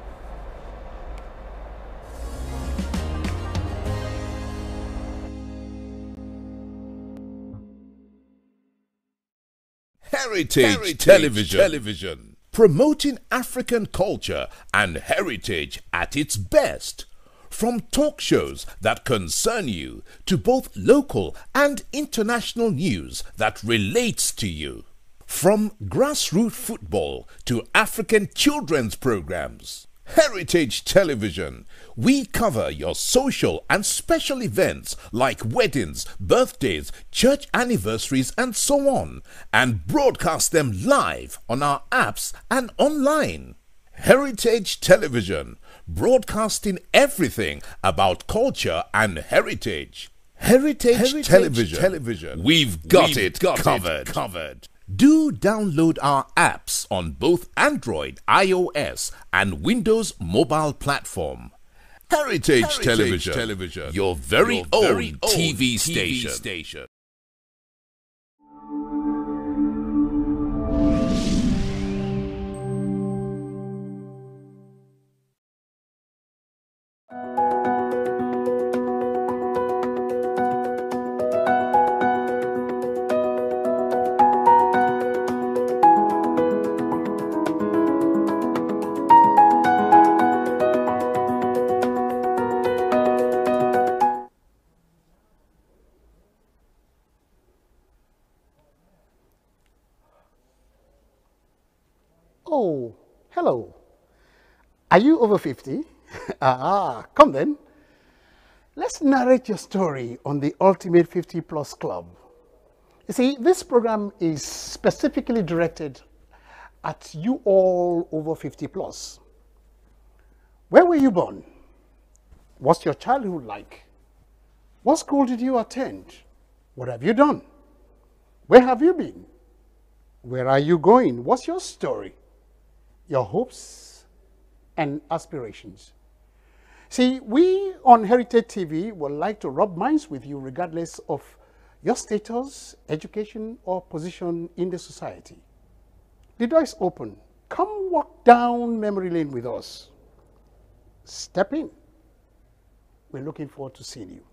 Heritage Television. Promoting African culture and heritage at its best. From talk shows that concern you to both local and international news that relates to you. From grassroots football to African children's programs. Heritage Television. We cover your social and special events like weddings, birthdays, church anniversaries, and so on, and broadcast them live on our apps and online. Heritage Television, broadcasting everything about culture and heritage. Heritage Television. We've got it covered. Do download our apps on both Android, iOS, and Windows mobile platform. Heritage Television, your very own TV station. Oh, hello. Are you over 50? Come then. Let's narrate your story on the Ultimate 50 Plus Club. You see, this program is specifically directed at you all over 50 plus. Where were you born? What's your childhood like? What school did you attend? What have you done? Where have you been? Where are you going? What's your story? Your hopes and aspirations. See, we on Heritage TV would like to rub minds with you regardless of your status, education, or position in the society. The door is open. Come walk down memory lane with us. Step in. We're looking forward to seeing you.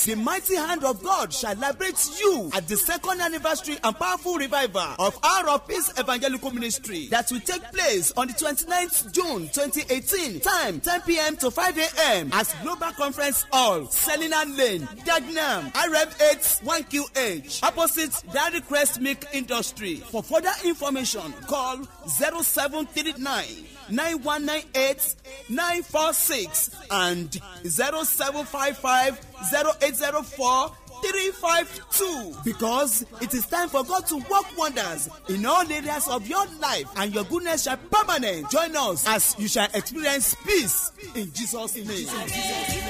Yes, the mighty hand of God shall liberate you at the second anniversary and powerful revival of Hour of Peace Evangelical Ministry that will take place on the 29th June 2018. Time 10 p.m. to 5 a.m. as Global Conference Hall, Selina Lane, Dagenham, RM8 1QH, opposite Dairy Crest Milk Industry. For further information, call 0739 9198 946 and 0755 0804 352, because it is time for God to work wonders in all areas of your life, and your goodness shall permanent. Join us as you shall experience peace in Jesus' name.